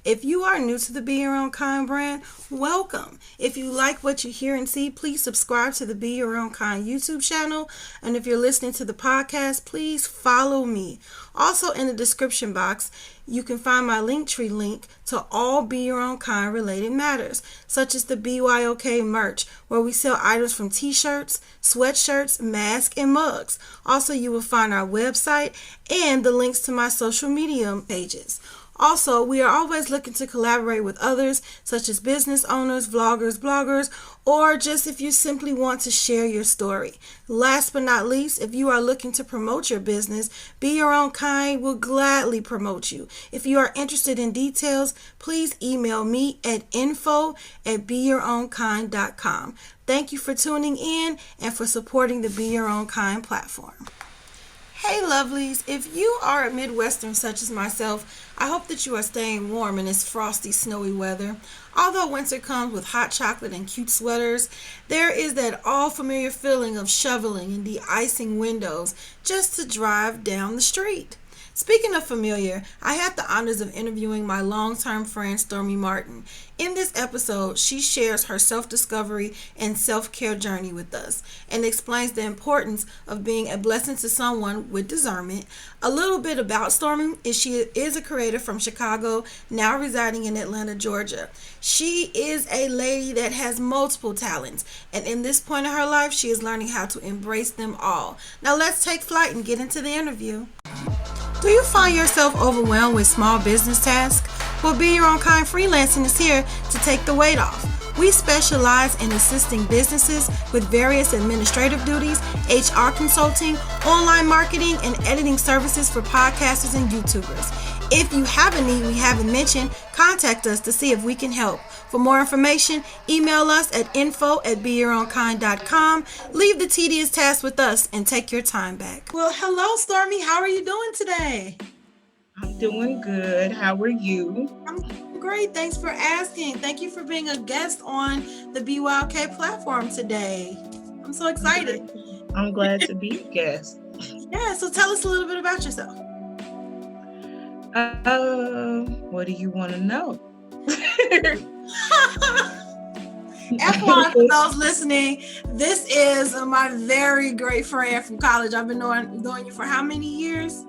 If you are new to the Be Your Own Kind brand, welcome. If you like what you hear and see, please subscribe to the Be Your Own Kind YouTube channel. And if you're listening to the podcast, please follow me. Also, in the description box, you can find my Linktree link to all Be Your Own Kind related matters, such as the BYOK merch, where we sell items from t-shirts, sweatshirts, masks, and mugs. Also, you will find our website and the links to my social media pages. Also, we are always looking to collaborate with others, such as business owners, vloggers, bloggers, or just if you simply want to share your story. Last but not least, if you are looking to promote your business, Be Your Own Kind will gladly promote you. If you are interested in details, please email me at info@beyourownkind.com. Thank you for tuning in and for supporting the Be Your Own Kind platform. Hey lovelies, if you are a Midwestern such as myself, I hope that you are staying warm in this frosty, snowy weather. Although winter comes with hot chocolate and cute sweaters, there is that all-familiar feeling of shoveling and de-icing windows just to drive down the street. Speaking of familiar, I had the honors of interviewing my longtime friend Stormy Martin. In this episode, she shares her self-discovery and self-care journey with us and explains the importance of being a blessing to someone with discernment. A little bit about Stormy is she is a creator from Chicago, now residing in Atlanta, Georgia. She is a lady that has multiple talents, and in this point of her life, she is learning how to embrace them all. Now let's take flight and get into the interview. Do you find yourself overwhelmed with small business tasks? Well, Be Your Own Kind Freelancing is here to take the weight off. We specialize in assisting businesses with various administrative duties, HR consulting, online marketing, and editing services for podcasters and YouTubers. If you have a need we haven't mentioned, contact us to see if we can help. For more information, email us at info@beyourownkind.com. Leave the tedious tasks with us and take your time back. Well, hello, Stormy. How are you doing today? I'm doing good. How are you? I'm great. Thanks for asking. Thank you for being a guest on the BYOK platform today. I'm so excited. I'm glad to be a guest. Yeah, so tell us a little bit about yourself. What do you want to know? FYI, for those listening, this is my very great friend from college. I've been knowing you for how many years?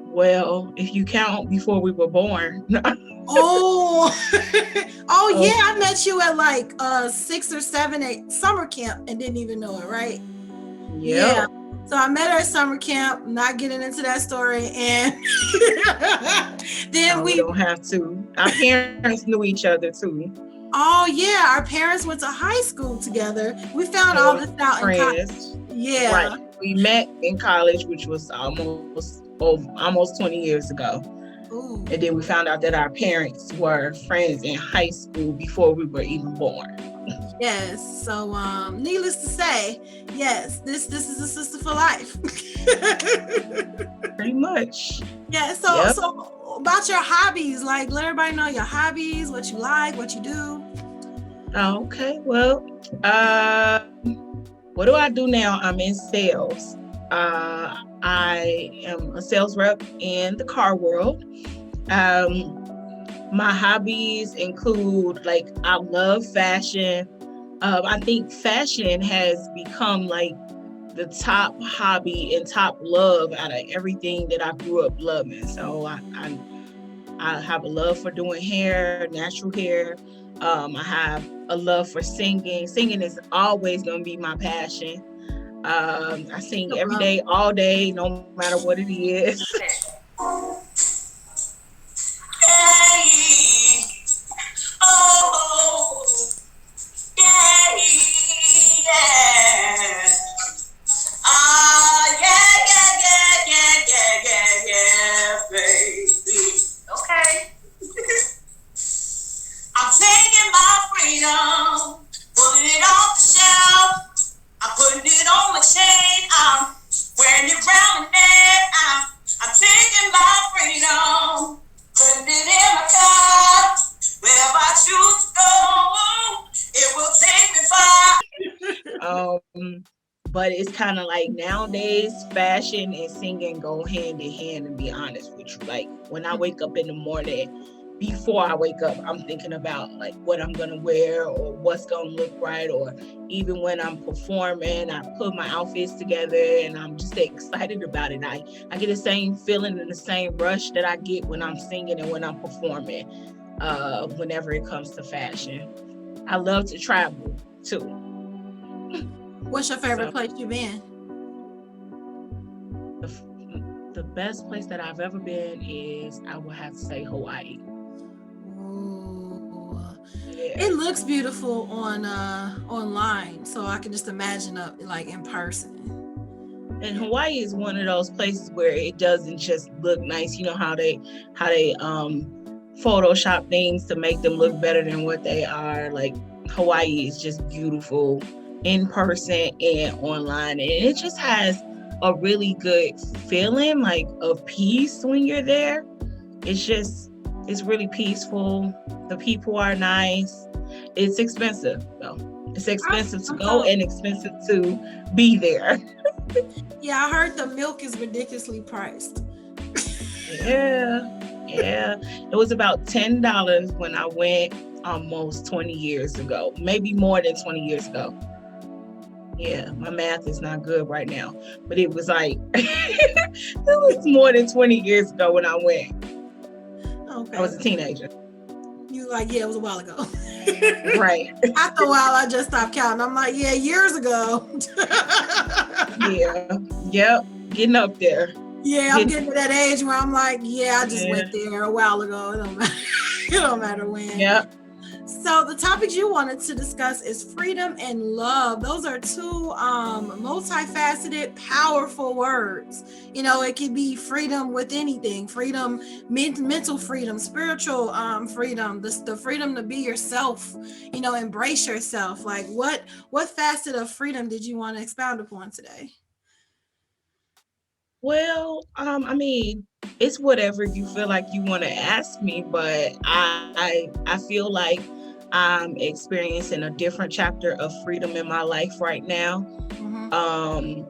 Well, if you count before we were born. Oh, yeah, I met you at like 6 or 7, 8 summer camp and didn't even know it, right? Yeah. So I met her at summer camp, not getting into that story, and then we don't have to. Our parents knew each other too. Oh yeah, our parents went to high school together. We found all this out in college. Yeah. Right. We met in college, which was almost 20 years ago. Ooh. And then we found out that our parents were friends in high school before we were even born. Yes. So needless to say, yes, this is a sister for life. Pretty much. Yeah. So about your hobbies, like let everybody know your hobbies, what you like, what you do. Okay. Well, what do I do now? I'm in sales. I am a sales rep in the car world. My hobbies include, like, I love fashion. I think fashion has become like the top hobby and top love out of everything that I grew up loving. So I have a love for doing hair, natural hair. I have a love for singing. Singing is always going to be my passion. I sing every day, all day, no matter what it is. Okay. I'm taking my freedom, putting it on the shelf. I'm putting it on my chain. I'm wearing it around my neck. I'm taking But it's kind of like nowadays, fashion and singing go hand in hand, to be honest with you. Like when I wake up in the morning, before I wake up, I'm thinking about like what I'm gonna wear or what's gonna look right. Or even when I'm performing, I put my outfits together and I'm just excited about it. I get the same feeling and the same rush that I get when I'm singing and when I'm performing, whenever it comes to fashion. I love to travel too. What's your favorite So place you've been? the best place that I've ever been is, I would have to say, Hawaii. Ooh. Yeah. It looks beautiful on online, so I can just imagine up like in person. And Hawaii is one of those places where it doesn't just look nice. You know how they Photoshop things to make them look better than what they are. Like Hawaii is just beautiful in person and online, and it just has a really good feeling like of peace when you're there. It's really peaceful. The people are nice. It's expensive though. It's expensive to go and expensive to be there. Yeah, I heard the milk is ridiculously priced. Yeah. It was about $10 when I went almost 20 years ago, maybe more than 20 years ago. Yeah, my math is not good right now, but it was like, it was more than 20 years ago when I went. Okay. I was a teenager. You like, yeah, it was a while ago. Right. After a while, I just stopped counting. I'm like, yeah, years ago. Yeah. Yep. Getting up there. Yeah, I'm getting to that age where I'm like, yeah, I just went there a while ago. It don't matter. It don't matter when. Yep. So the topic you wanted to discuss is freedom and love. Those are two multifaceted, powerful words. You know, it could be freedom with anything: freedom, mental freedom, spiritual freedom, the freedom to be yourself. You know, embrace yourself. Like, what facet of freedom did you want to expound upon today? Well, I mean, it's whatever you feel like you want to ask me, but I feel like I'm experiencing a different chapter of freedom in my life right now. Mm-hmm.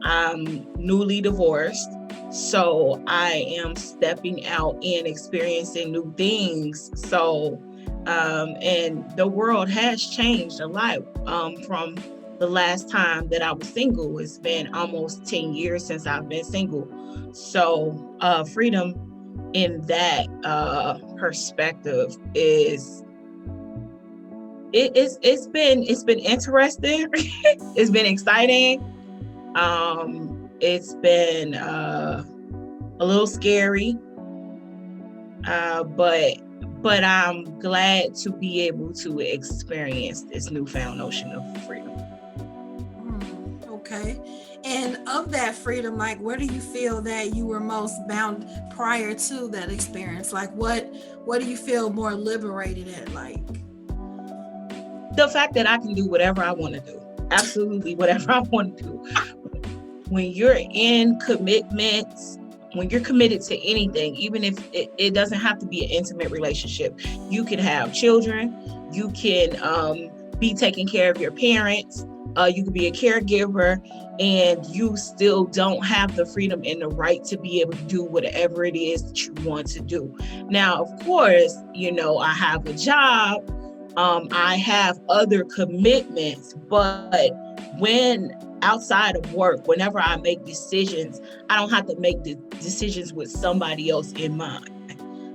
I'm newly divorced, so I am stepping out and experiencing new things. So, and the world has changed a lot from the last time that I was single. It's been almost 10 years since I've been single. So, freedom in that perspective is it's been interesting. It's been exciting. It's been a little scary, but I'm glad to be able to experience this newfound notion of freedom. Okay. And of that freedom, like, where do you feel that you were most bound prior to that experience? Like, what do you feel more liberated at? Like, the fact that I can do whatever I want to do, absolutely whatever I want to do. When you're in commitments, when you're committed to anything, even if it doesn't have to be an intimate relationship, you can have children, you can be taking care of your parents, you could be a caregiver, and you still don't have the freedom and the right to be able to do whatever it is that you want to do. Now, of course, you know, I have a job, I have other commitments, but when outside of work, whenever I make decisions, I don't have to make the decisions with somebody else in mind.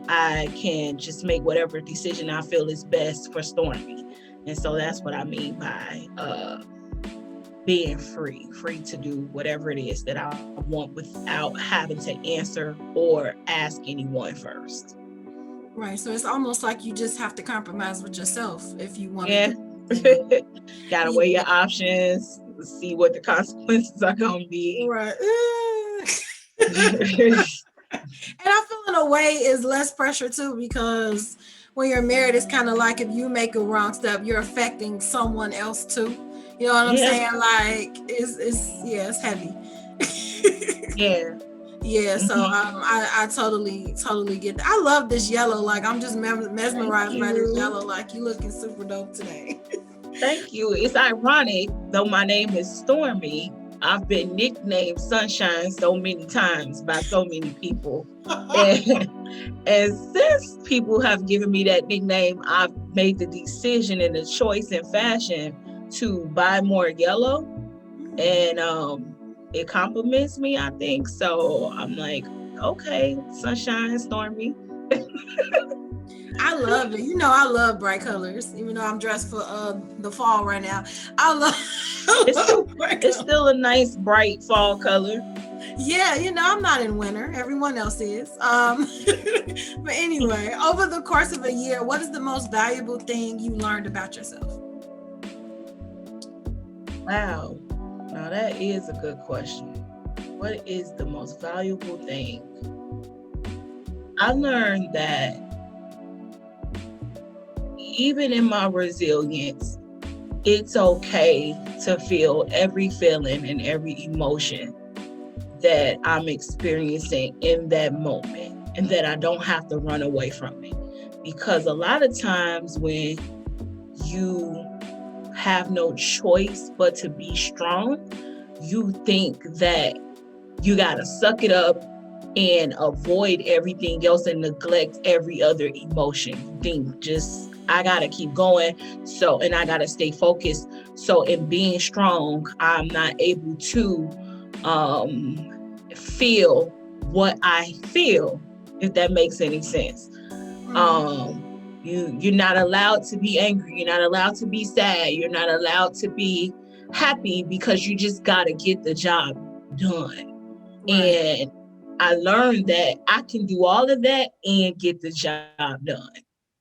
I can just make whatever decision I feel is best for Stormy. And so that's what I mean by being free to do whatever it is that I want without having to answer or ask anyone first. right. So it's almost like you just have to compromise with yourself if you want Yeah. to. Gotta weigh your options, see what the consequences are gonna be. Right. And I feel in a way is less pressure too, because when you're married, it's kind of like if you make a wrong step, you're affecting someone else too. You know what I'm saying? Like it's heavy. Yeah. Yeah, so I totally get that. I love this yellow. Like, I'm just mesmerized by this yellow. Like, you looking super dope today. Thank you. It's ironic, though my name is Stormy, I've been nicknamed Sunshine so many times by so many people. And, and since people have given me that nickname, I've made the decision and the choice in fashion to buy more yellow. And it compliments me, I think. So I'm like, okay, Sunshine, Stormy. I love it. I love bright colors, even though I'm dressed for the fall right now. I love, It's still bright it's colors. still a nice bright fall color. Yeah, I'm not in winter. Everyone else is. But anyway, over the course of a year, what is the most valuable thing you learned about yourself? Wow. Now that is a good question. What is the most valuable thing? I learned that even in my resilience, it's okay to feel every feeling and every emotion that I'm experiencing in that moment, and that I don't have to run away from it. Because a lot of times when you have no choice but to be strong, you think that you gotta suck it up and avoid everything else and neglect every other emotion. You think just I gotta keep going, so and I gotta stay focused. So in being strong, I'm not able to feel what I feel, if that makes any sense. You're not allowed to be angry, you're not allowed to be sad, you're not allowed to be happy, because you just gotta get the job done. Right. And I learned that I can do all of that and get the job done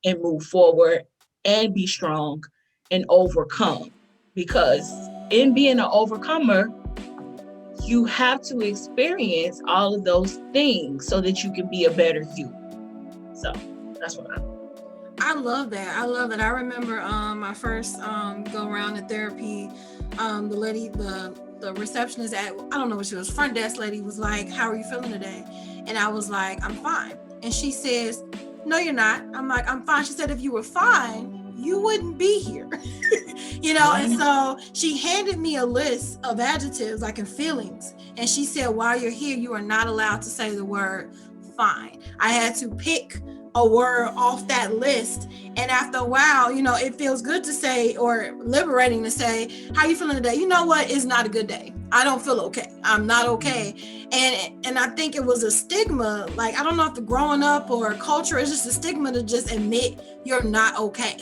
and move forward and be strong and overcome. Because in being an overcomer, you have to experience all of those things so that you can be a better you. So that's what I love that. I love it. I remember my first go around in therapy. The lady, the receptionist at, I don't know what she was, front desk lady was like, "How are you feeling today?" And I was like, "I'm fine." And she says, "No, you're not." I'm like, "I'm fine." She said, "If you were fine, you wouldn't be here." And so she handed me a list of adjectives, like in feelings. And she said, "While you're here, you are not allowed to say the word fine." I had to pick a word off that list. And after a while, it feels good to say, or liberating to say, "How you feeling today?" You know what? It's not a good day. I don't feel okay. I'm not okay. And I think it was a stigma. Like, I don't know if the growing up or culture is just a stigma to just admit you're not okay.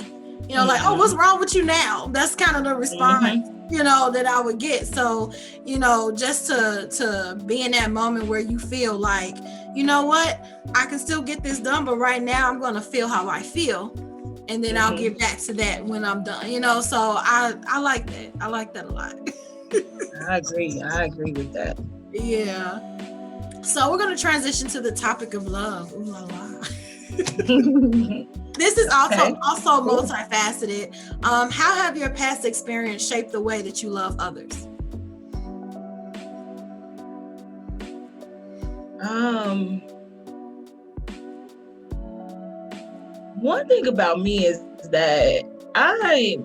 Like, "Oh, what's wrong with you now?" That's kind of the response, that I would get. So, just to be in that moment where you feel like, you know what, I can still get this done, but right now I'm going to feel how I feel. And then I'll get back to that when I'm done, so I like that. I like that a lot. I agree with that. Yeah. So we're going to transition to the topic of love. Ooh la la. This is also multifaceted. How have your past experience shaped the way that you love others? One thing about me is that I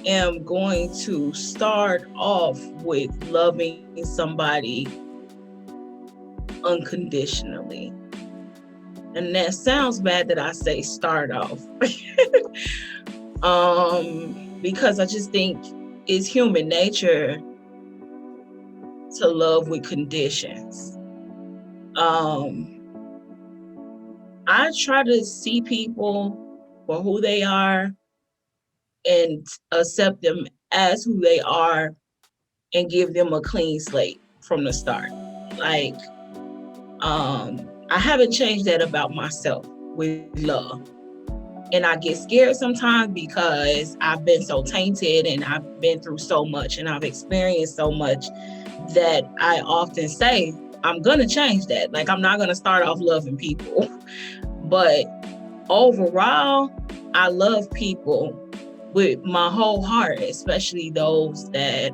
am going to start off with loving somebody unconditionally. And that sounds bad that I say start off. Because I just think it's human nature to love with conditions. I try to see people for who they are and accept them as who they are and give them a clean slate from the start. Like, I haven't changed that about myself with love. And I get scared sometimes because I've been so tainted and I've been through so much and I've experienced so much that I often say, I'm going to change that. Like, I'm not going to start off loving people. But overall, I love people with my whole heart, especially those that,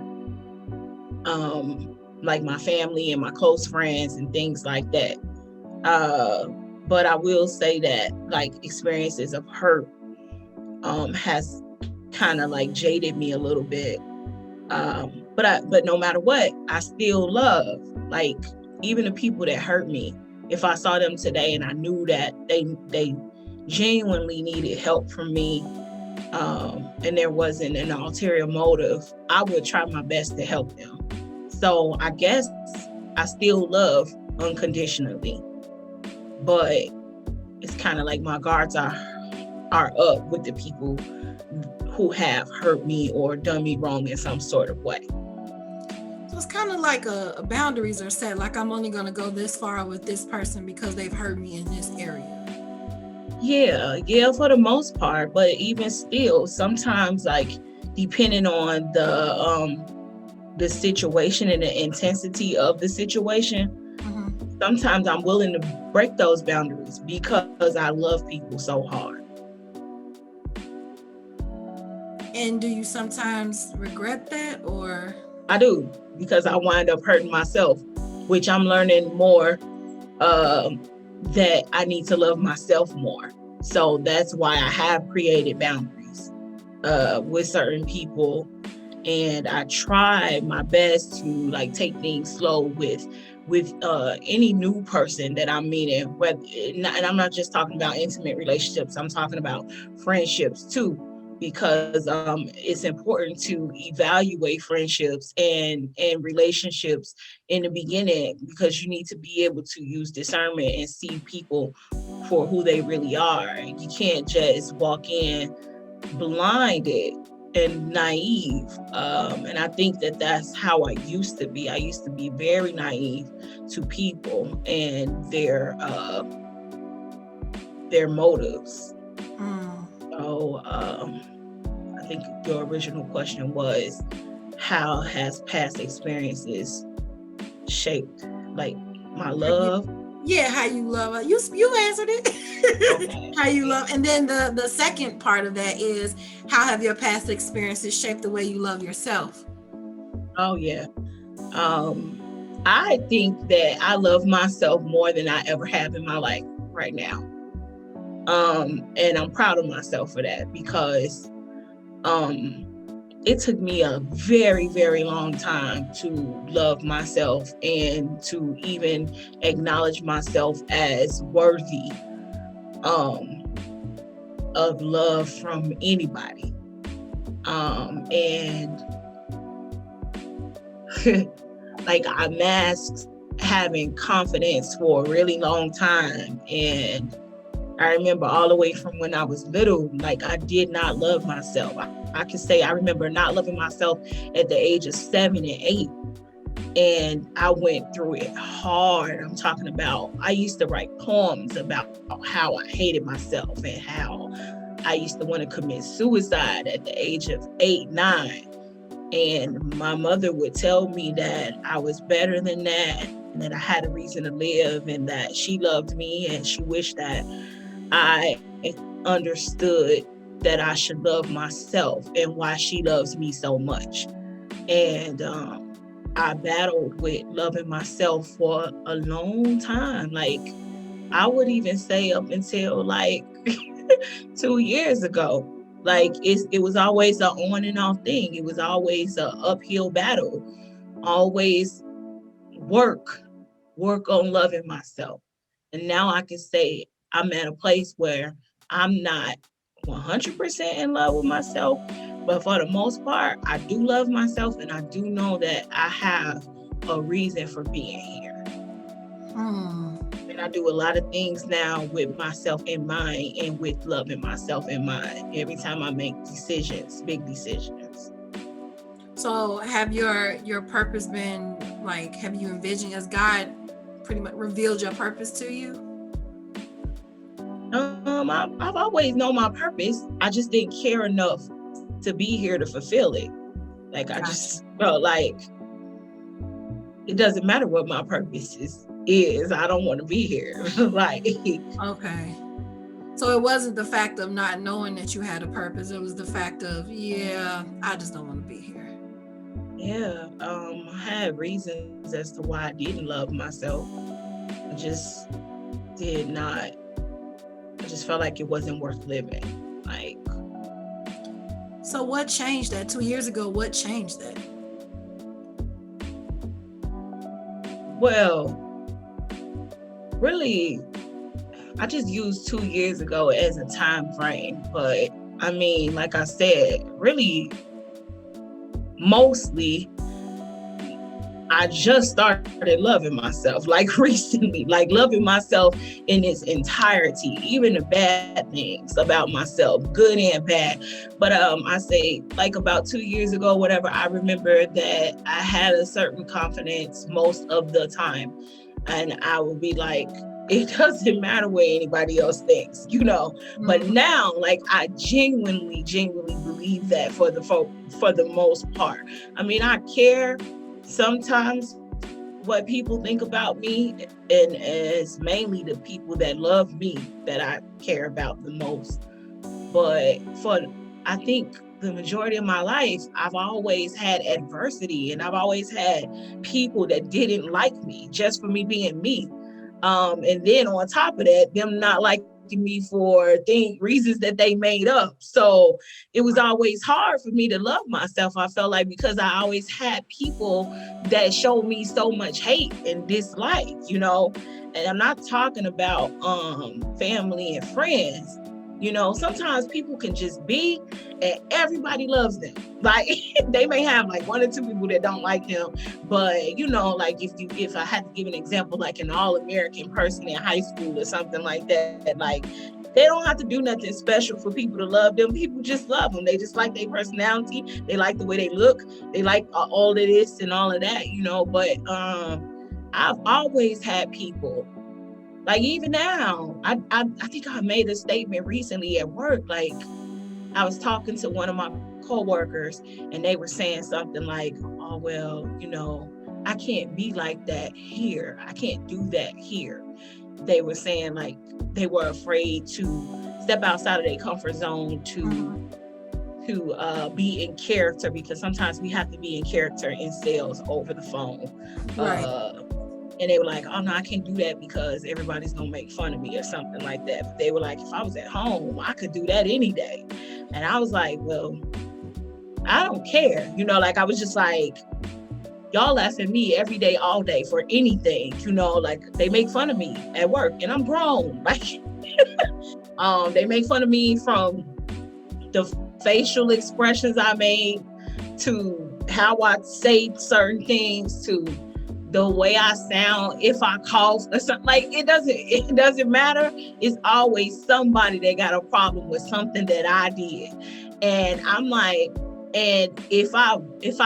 like my family and my close friends and things like that. But I will say that, like, experiences of hurt has kind of like jaded me a little bit. But no matter what, I still love, like, even the people that hurt me. If I saw them today and I knew that they genuinely needed help from me, and there wasn't an ulterior motive, I would try my best to help them. So I guess I still love unconditionally, but it's kind of like my guards are up with the people who have hurt me or done me wrong in some sort of way. So it's kind of like a boundaries are set. Like, I'm only going to go this far with this person because they've hurt me in this area. Yeah, for the most part. But even still, sometimes, like, depending on the situation and the intensity of the situation, sometimes I'm willing to break those boundaries because I love people so hard. And do you sometimes regret that, or? I do, because I wind up hurting myself, which I'm learning more that I need to love myself more. So that's why I have created boundaries with certain people. And I try my best to, like, take things slow with any new person that I'm meeting. And I'm not just talking about intimate relationships. I'm talking about friendships too, because it's important to evaluate friendships and relationships in the beginning, because you need to be able to use discernment and see people for who they really are. You can't just walk in blinded and naive, and I think that that's how I used to be. I used to be very naive to people and their motives. So I think your original question was, how has past experiences shaped, like, my love? Yeah, how you love. You answered it. Okay. How you love. And then the second part of that is, how have your past experiences shaped the way you love yourself? Oh yeah. I think that I love myself more than I ever have in my life right now. And I'm proud of myself for that, because it took me a very, very long time to love myself and to even acknowledge myself as worthy of love from anybody. And like, I masked having confidence for a really long time. And I remember all the way from when I was little, like, I did not love myself. I can say I remember not loving myself at the age of 7 and 8. And I went through it hard. I'm talking about, I used to write poems about how I hated myself and how I used to want to commit suicide at the age of 8, 9. And my mother would tell me that I was better than that, and that I had a reason to live, and that she loved me, and she wished that I understood that I should love myself and why she loves me so much. And I battled with loving myself for a long time. Like, I would even say up until like 2 years ago. Like, it was always an on and off thing. It was always an uphill battle. Always work on loving myself. And now I can say I'm at a place where I'm not 100% in love with myself, but for the most part, I do love myself, and I do know that I have a reason for being here. And I do a lot of things now with myself in mind and with loving myself in mind every time I make decisions, big decisions. So have your purpose been, like, have you envisioned, as God pretty much revealed your purpose to you? I've always known my purpose. I just didn't care enough to be here to fulfill it. Like, I just felt like it doesn't matter what my purpose is. I don't want to be here. Like, okay. So it wasn't the fact of not knowing that you had a purpose. It was the fact of, I just don't want to be here. Yeah. I had reasons as to why I didn't love myself. I just did not. I just felt like it wasn't worth living. Like. So what changed that 2 years ago? What changed that? Well, really, I just used 2 years ago as a time frame. But I mean, like I said, really, mostly, I just started loving myself like recently, like loving myself in its entirety, even the bad things about myself, good and bad. But I say like about 2 years ago, whatever, I remember that I had a certain confidence most of the time. And I would be like, it doesn't matter what anybody else thinks, you know. But now, like, I genuinely believe that for the most part. I mean, I care sometimes what people think about me, and it's mainly the people that love me that I care about the most. But I think the majority of my life, I've always had adversity, and I've always had people that didn't like me just for me being me. And then on top of that, them not liking me for reasons that they made up. So it was always hard for me to love myself. I felt like because I always had people that showed me so much hate and dislike, you know. And I'm not talking about family and friends. You know, sometimes people can just be and everybody loves them. Like they may have like one or two people that don't like them, but you know, like if I had to give an example, like an all-American person in high school or something like that, like they don't have to do nothing special for people to love them. People just love them. They just like their personality. They like the way they look. They like all of this and all of that, you know. But I've always had people. Like even now, I think I made a statement recently at work. Like I was talking to one of my coworkers, and they were saying something like, "Oh well, you know, I can't be like that here. I can't do that here." They were saying like they were afraid to step outside of their comfort zone to be in character, because sometimes we have to be in character in sales over the phone. Right. And they were like, "Oh no, I can't do that because everybody's gonna make fun of me," or something like that. But they were like, "If I was at home, I could do that any day." And I was like, "Well, I don't care." You know, like I was just like, y'all laugh at me every day, all day for anything, you know, like they make fun of me at work and I'm grown. Like they make fun of me from the facial expressions I made to how I say certain things to the way I sound, if I cough or something. Like it doesn't matter. It's always somebody that got a problem with something that I did. And I'm like, and if I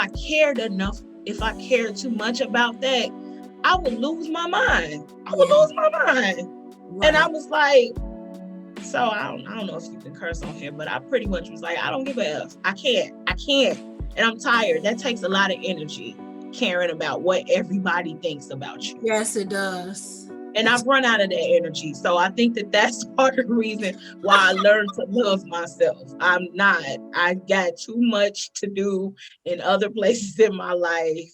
cared enough, if I cared too much about that, I would lose my mind. Right. And I was like, so I don't know if you can curse on here, but I pretty much was like, I don't give a F. I can't. And I'm tired. That takes a lot of energy, caring about what everybody thinks about you. Yes, it does. And I've run out of that energy. So I think that that's part of the reason why I learned to love myself. I got too much to do in other places in my life,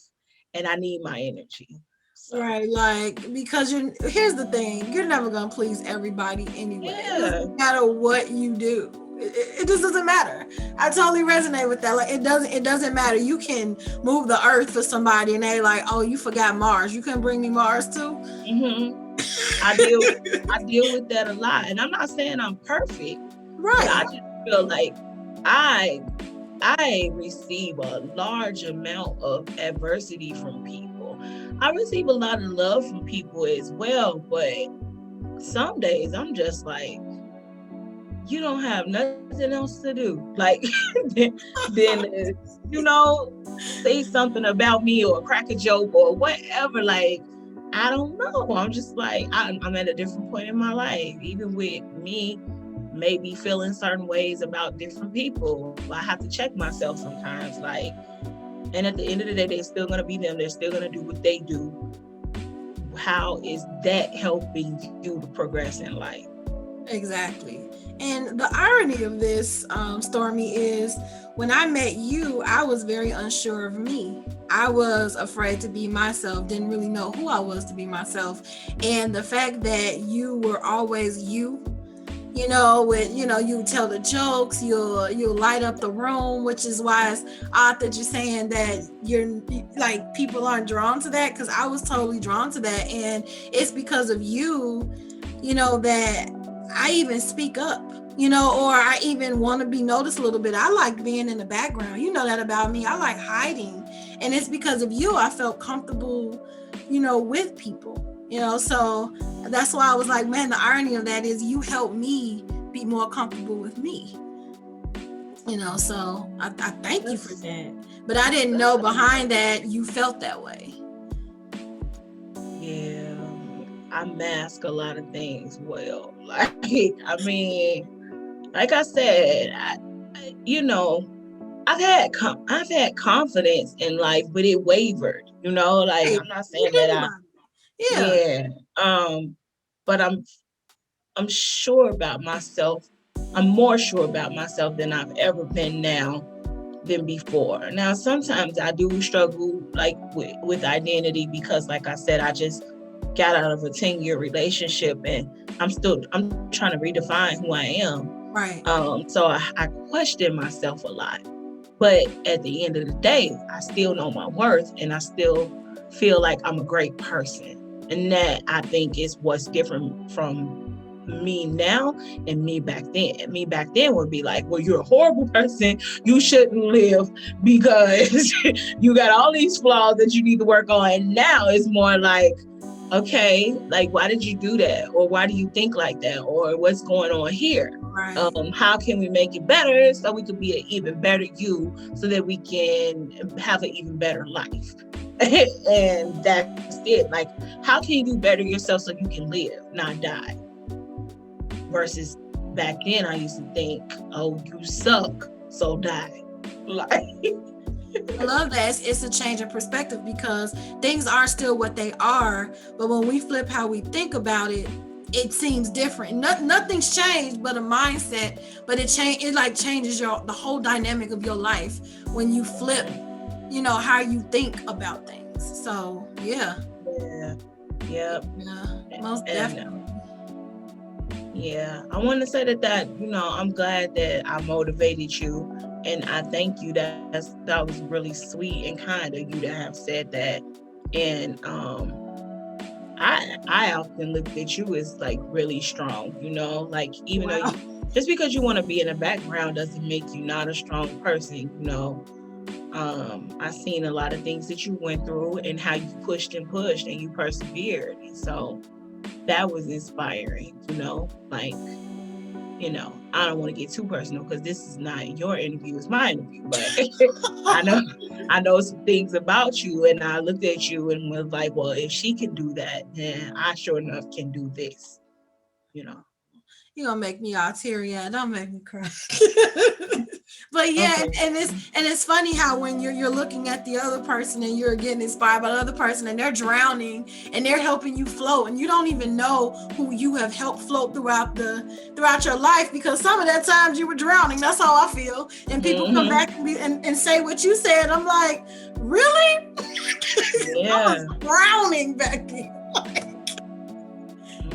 and I need my energy. So. Right, like because here's the thing, you're never gonna please everybody anyway. Yeah. It doesn't matter what you do. It just doesn't matter. I totally resonate with that. Like it doesn't matter. You can move the earth for somebody and they like, oh, you forgot Mars. You couldn't bring me Mars too. Mm-hmm. I deal with that a lot. And I'm not saying I'm perfect. Right. But I just feel like I receive a large amount of adversity from people. I receive a lot of love from people as well, but some days I'm just like, you don't have nothing else to do. Like, then you know, say something about me or crack a joke or whatever. Like, I don't know. I'm just like, I'm at a different point in my life, even with me maybe feeling certain ways about different people. I have to check myself sometimes. Like, and at the end of the day, they're still going to be them. They're still going to do what they do. How is that helping you to progress in life? Exactly. And the irony of this, Stormy, is when I met you, I was very unsure of me. I was afraid to be myself, didn't really know who I was to be myself. And the fact that you were always you with you tell the jokes, you'll light up the room, which is why it's odd that you're saying that you're like people aren't drawn to that, because I was totally drawn to that, and it's because of you, that I even speak up, or I even want to be noticed a little bit. I like being in the background. You know that about me. I like hiding, and it's because of you I felt comfortable, with people. So that's why I was like, man, the irony of that is you helped me be more comfortable with me. So I thank you for that. But I didn't know behind that you felt that way. Yeah, I mask a lot of things well. Like, I mean, like I said, I've had confidence in life, but it wavered. Like Hey, I'm not you saying that think I, about it. Yeah. yeah, but I'm sure about myself. I'm more sure about myself than I've ever been now than before. Now, sometimes I do struggle like with identity because, like I said, I just got out of a 10-year relationship and I'm trying to redefine who I am. Right. So I question myself a lot. But at the end of the day, I still know my worth and I still feel like I'm a great person. And that I think is what's different from me now and me back then. Me back then would be like, well, you're a horrible person. You shouldn't live because you got all these flaws that you need to work on. And now it's more like, okay, like, why did you do that? Or why do you think like that? Or what's going on here? Right. How can we make it better so we could be an even better you so that we can have an even better life? And that's it. Like, how can you do better yourself so you can live, not die? Versus back then, I used to think, oh, you suck, so die. Like, I love that. It's a change of perspective because things are still what they are, but when we flip how we think about it, it seems different. Nothing's changed but a mindset, but it changes the whole dynamic of your life when you flip, how you think about things. So yeah. Yeah. Most definitely. Yeah, I want to say that I'm glad that I motivated you, and I thank you. That was really sweet and kind of you to have said that. And I often look at you as like really strong. Like even though just because you want to be in the background doesn't make you not a strong person. I've seen a lot of things that you went through and how you pushed and you persevered, and so that was inspiring, like, I don't want to get too personal because this is not your interview, it's my interview, but I know some things about you, and I looked at you and was like, well, if she can do that, then I sure enough can do this, You're gonna make me all teary-eyed. Don't make me cry. But yeah, okay. and it's funny how when you're looking at the other person and you're getting inspired by the other person and they're drowning and they're helping you float and you don't even know who you have helped float throughout your life, because some of that times you were drowning. That's how I feel. And people come back and say what you said. I'm like, really? Yeah. I was drowning back then.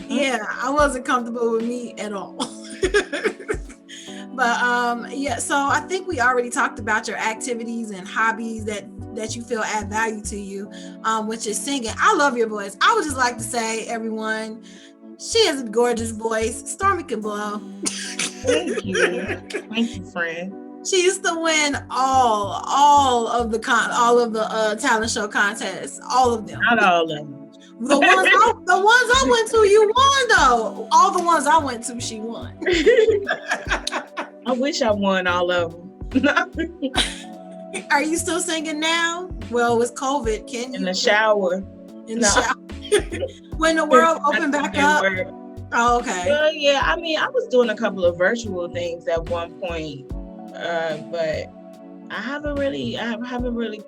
Yeah, I wasn't comfortable with me at all. But yeah, so I think we already talked about your activities and hobbies that you feel add value to you, which is singing. I love your voice. I would just like to say, everyone, she has a gorgeous voice. Stormy can blow. Thank you, friend. She used to win all of the talent show contests, all of them. Not all of them. The ones I went to, you won though. All the ones I went to, she won. I wish I won all of them. Are you still singing now? Well, with COVID, can you? In the shower. When the world opened back up. Oh, okay. Well, yeah. I mean, I was doing a couple of virtual things at one point, but I haven't really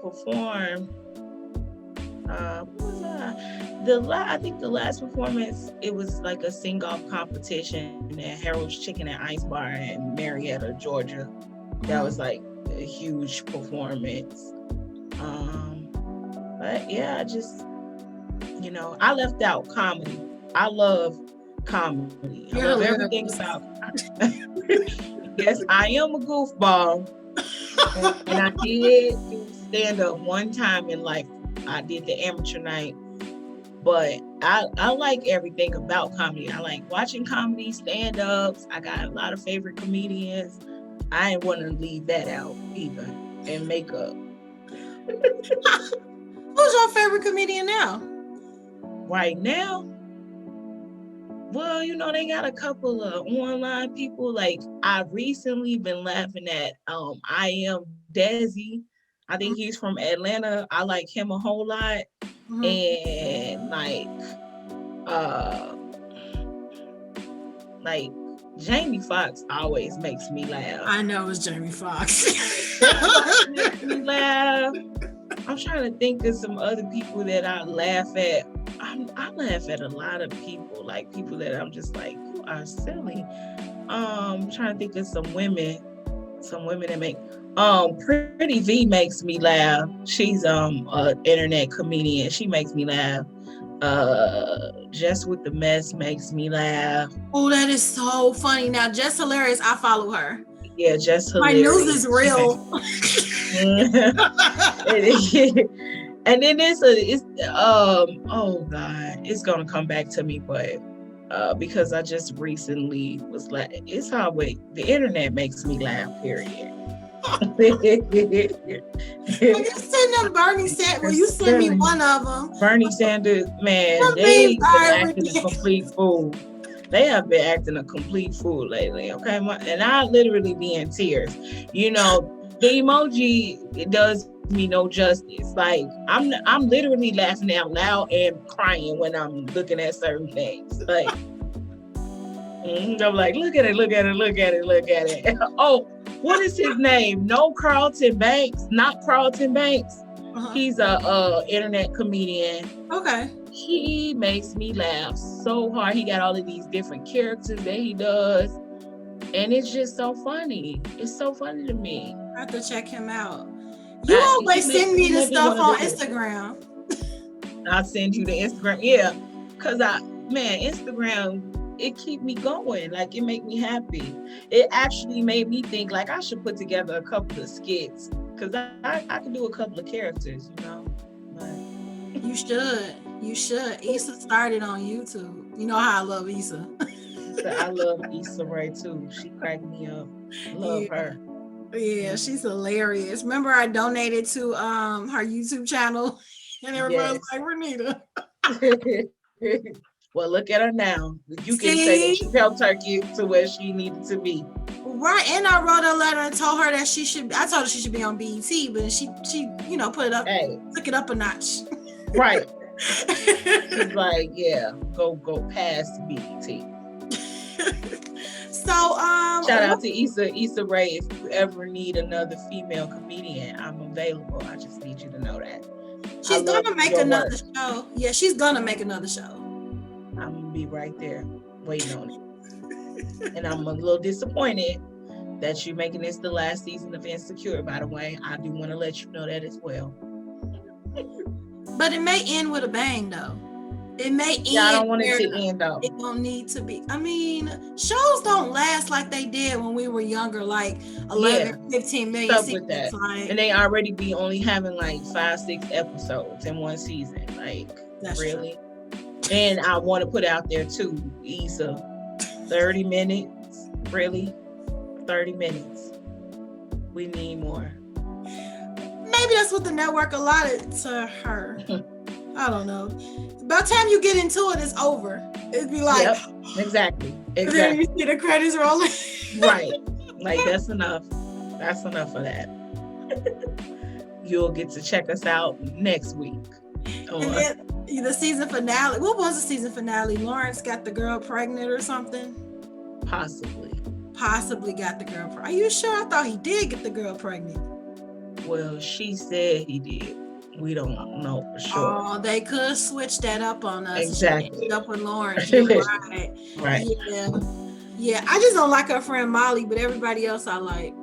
performed. What was that? I think the last performance, it was like a sing-off competition at Harold's Chicken and Ice Bar in Marietta, Georgia. That was like a huge performance. But yeah, I just, I left out comedy. I love comedy. I You're love hilarious. everything about. Yes, I am a goofball, and I did do stand up one time in life. I did the amateur night, but I like everything about comedy. I like watching comedy, stand ups. I got a lot of favorite comedians. I ain't want to leave that out either, and makeup. Who's your favorite comedian now? Right now, well, they got a couple of online people. Like I've recently been laughing at I am Desi. I think he's from Atlanta. I like him a whole lot. And like Jamie Foxx always makes me laugh. I know it's Jamie Foxx. Makes me laugh. I'm trying to think of some other people that I laugh at. I laugh at a lot of people, like people that I'm just like, you are silly. I'm trying to think of some women that make Pretty V makes me laugh. She's an internet comedian. She makes me laugh. Just with the Mess makes me laugh. Oh, that is so funny. Now, Just Hilarious, I follow her. Yeah, Just My Hilarious. news is real. And then oh God, it's gonna come back to me, but because I just recently was like, it's always the internet makes me laugh, period. You send them Bernie Sanders. Well, you send me one of them. Bernie Sanders, man, they've been acting a complete fool. They have been acting a complete fool lately, okay? And I literally be in tears. The emoji, it does me no justice. Like I'm literally laughing out loud and crying when I'm looking at certain things. Like I'm like, look at it. Oh, what is his name? Not Carlton Banks. He's a internet comedian. Okay. He makes me laugh so hard. He got all of these different characters that he does, and it's just so funny. It's so funny to me. I have to check him out. You always send me the stuff on Instagram. I'll send you the Instagram. Yeah, because Instagram, it keep me going. Like, it make me happy. It actually made me think, like, I should put together a couple of skits, because I can do a couple of characters, But you should. Issa started on YouTube. You know how I love Issa. I love Issa Rae too. She cracked me up. Love her. Yeah, she's hilarious. Remember, I donated to her YouTube channel, and everybody was like, Renita. Well, look at her now. You can say that she helped her get to where she needed to be. Right, and I wrote a letter and told her that I told her she should be on BET, but she put it up, took it up a notch. Right. She's like, yeah, go past BET. So, shout out to Issa Rae. If you ever need another female comedian, I'm available. I just need you to know that. She's gonna make another show. Yeah, she's gonna make another show. I'm gonna be right there waiting on it. And I'm a little disappointed that you're making this the last season of Insecure, by the way. I do want to let you know that as well. But it may end with a bang, though. It may end. Yeah, I don't want it to end, though. It don't need to be. I mean, shows don't last like they did when we were younger, like 11, 15 million seasons. With that. Like, and they already be only having like 5-6 episodes in one season. Like, really? True. And I want to put out there too, Issa, 30 minutes. Really? 30 minutes. We need more. Maybe that's what the network allotted to her. I don't know. By the time you get into it, it's over. It'd be like, yep, exactly. Then you see the credits rolling. Right. Like, that's enough. That's enough of that. You'll get to check us out next week. And then the season finale. What was the season finale? Lawrence got the girl pregnant or something? Possibly got the girl pregnant. Are you sure? I thought he did get the girl pregnant. Well, she said he did. We don't know for sure. Oh, they could switch that up on us. Exactly. Up with Lawrence. Right. Right. Yeah. I just don't like her friend Molly, but everybody else I like.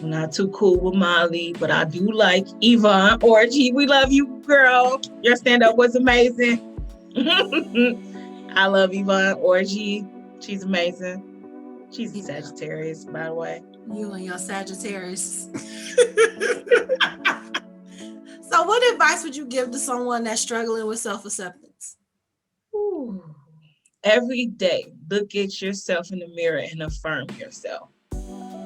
I'm not too cool with Molly, but I do like Yvonne Orgy. We love you, girl. Your stand-up was amazing. I love Yvonne Orgy. She's amazing. She's a Yeah. Sagittarius, by the way. You and your Sagittarius. So what advice would you give to someone that's struggling with self-acceptance? Ooh. Every day, look at yourself in the mirror and affirm yourself.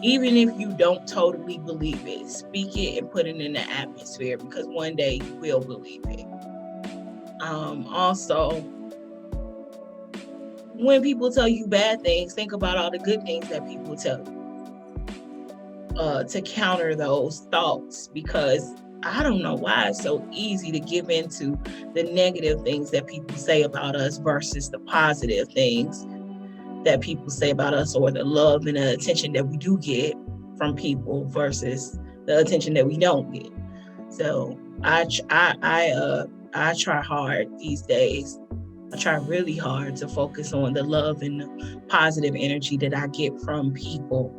Even if you don't totally believe it, speak it and put it in the atmosphere, because one day you will believe it. Also, when people tell you bad things, think about all the good things that people tell you, to counter those thoughts, because I don't know why it's so easy to give into the negative things that people say about us versus the positive things that people say about us, or the love and the attention that we do get from people versus the attention that we don't get. So I try hard these days. I try really hard to focus on the love and the positive energy that I get from people.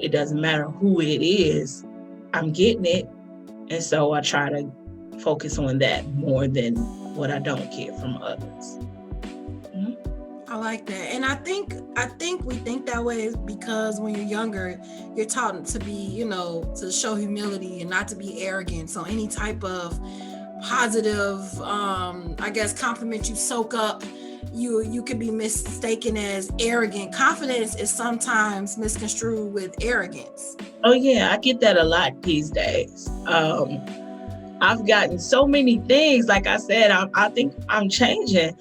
It doesn't matter who it is, I'm getting it. And so I try to focus on that more than what I don't get from others. I like that. And I think we think that way is because when you're younger, you're taught to be, to show humility and not to be arrogant. So any type of positive, I guess, compliment you soak up, you could be mistaken as arrogant. Confidence is sometimes misconstrued with arrogance. Oh yeah, I get that a lot these days. I've gotten so many things. Like I said, I think I'm changing.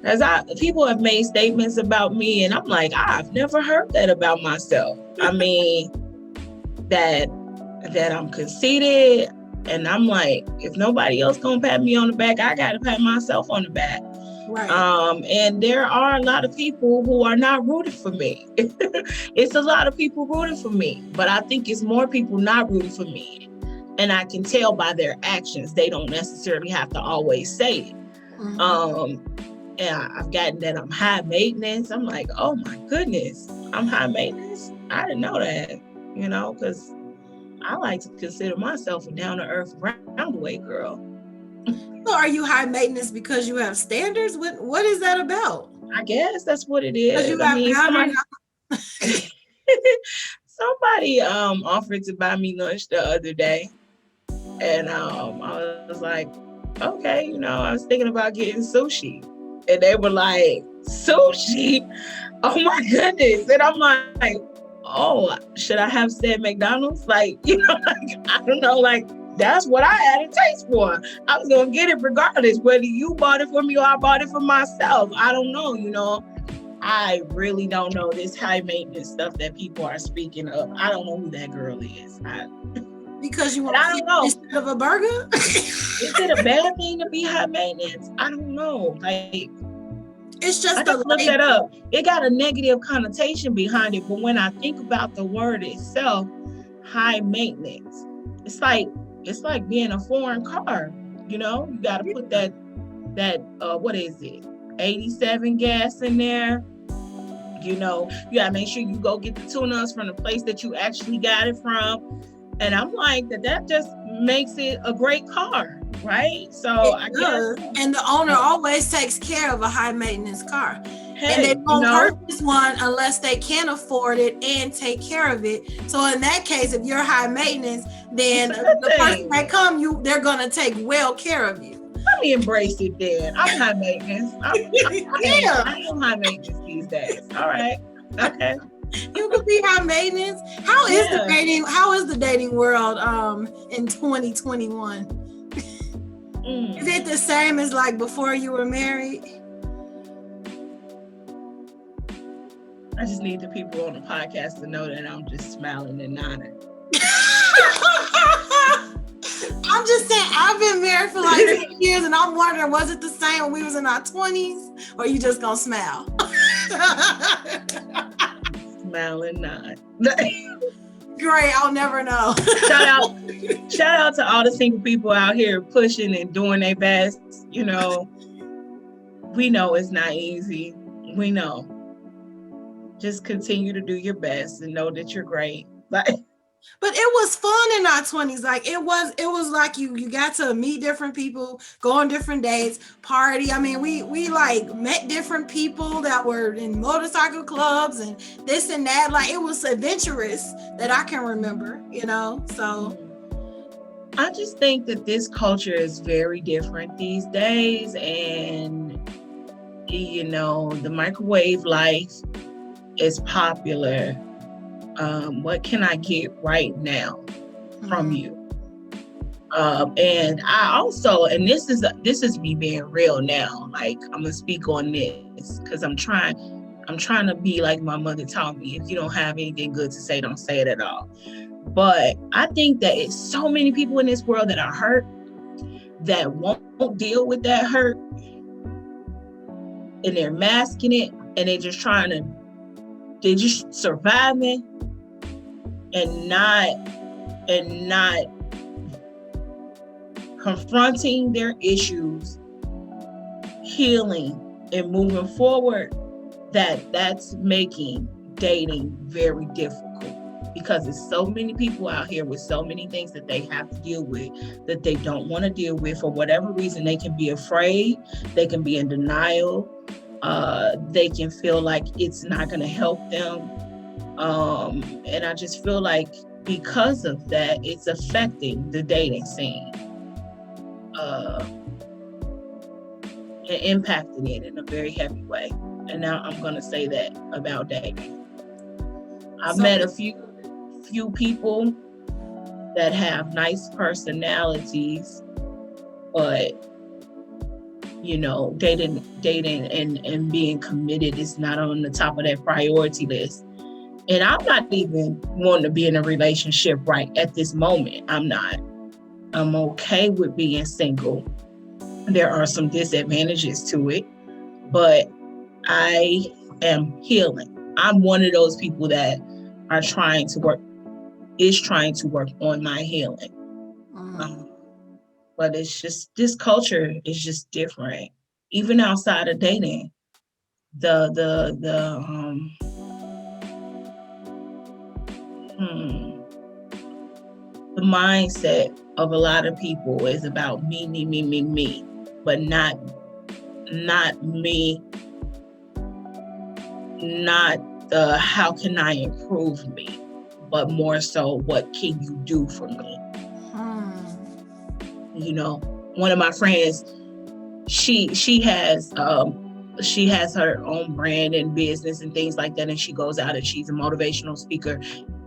As people have made statements about me, and I'm like, I've never heard that about myself. I mean, that I'm conceited, and I'm like, if nobody else gonna pat me on the back, I gotta pat myself on the back. Right. And there are a lot of people who are not rooting for me. It's a lot of people rooting for me, but I think it's more people not rooting for me. And I can tell by their actions. They don't necessarily have to always say it. Mm-hmm. And I've gotten that I'm high maintenance. I'm like, oh my goodness, I'm high maintenance. I didn't know that, because I like to consider myself a down-to-earth, round-away girl. So are you high maintenance because you have standards? What is that about? I guess that's what it is. You have somebody offered to buy me lunch the other day. And I was like, okay, I was thinking about getting sushi. And they were like, sushi? Oh my goodness. And I'm like, oh, should I have said McDonald's? Like, I don't know, that's what I had a taste for. I was going to get it regardless, whether you bought it for me or I bought it for myself. I don't know, I really don't know this high maintenance stuff that people are speaking of. I don't know who that girl is. Because you want to eat instead of a burger? Is it a bad thing to be high maintenance? I don't know. It's just I just looked that up. It got a negative connotation behind it, but when I think about the word itself, high maintenance, it's like being a foreign car. You got to put that what is it, 87 gas in there. You got to make sure you go get the tune-ups from the place that you actually got it from. And I'm like, that just makes it a great car, right? So I guess. And the owner always takes care of a high maintenance car. Hey, and they won't purchase one unless they can afford it and take care of it. So in that case, if you're high maintenance, then the person that come, they're gonna take well care of you. Let me embrace it then. I'm high maintenance. I am high maintenance these days. All right. Okay. You could be high maintenance. How is the dating world in 2021? Is it the same as before you were married? I just need the people on the podcast to know that I'm just smiling and nodding. I'm just saying, I've been married for 10 years and I'm wondering, was it the same when we was in our 20s, or you just gonna smile? Smile and nod. Great, I'll never know. Shout out to all the single people out here pushing and doing their best. We know it's not easy. We know. Just continue to do your best and know that you're great. But it was fun in our 20s. Like it was like you got to meet different people, go on different dates, party. I mean, we like met different people that were in motorcycle clubs and this and that. Like it was adventurous that I can remember, you know. So I just think that this culture is very different these days, and you know, the microwave life is popular. What can I get right now from you? And I also, and this is me being real now. Like I'm gonna speak on this because I'm trying to be like my mother taught me. If you don't have anything good to say, don't say it at all. But I think that it's so many people in this world that are hurt that won't deal with that hurt, and they're masking it, and they're just surviving and not confronting their issues, healing, and moving forward. That's making dating very difficult, because there's so many people out here with so many things that they have to deal with that they don't want to deal with for whatever reason. They can be afraid, they can be in denial, they can feel like it's not going to help them, and I just feel like because of that, it's affecting the dating scene, and impacting it in a very heavy way. And now I'm going to say that about dating. I've met a few people that have nice personalities, but you know, dating and being committed is not on the top of that priority list. And I'm not even wanting to be in a relationship right at this moment. I'm not. I'm okay with being single. There are some disadvantages to it, but I am healing. I'm one of those people that are trying to work on my healing. But it's just, this culture is just different. Even outside of dating, the mindset of a lot of people is about me, but not me, not how can I improve me, but more so what can you do for me. You know, one of my friends, she has her own brand and business and things like that, and she goes out and she's a motivational speaker,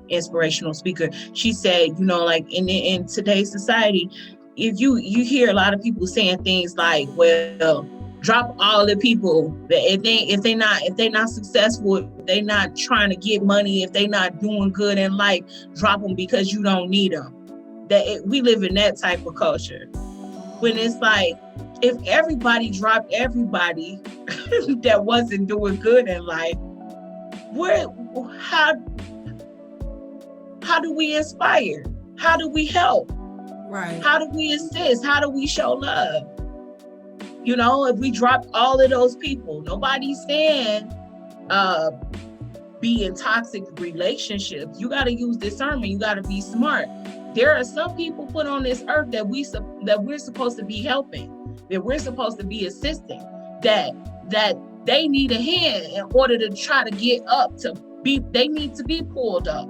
inspirational speaker. She said, you know, like in today's society, if you hear a lot of people saying things like, well, drop all the people that if they're not successful, if they're not trying to get money, if they're not doing good in life, drop them because you don't need them. We live in that type of culture, when it's like, if everybody dropped everybody that wasn't doing good in life, how do we inspire? How do we help? Right. How do we assist? How do we show love? You know, if we dropped all of those people, nobody's saying be in toxic relationships. You got to use discernment. You got to be smart. There are some people put on this earth that we're supposed to be helping, that we're supposed to be assisting, that they need a hand in order to try to get up they need to be pulled up.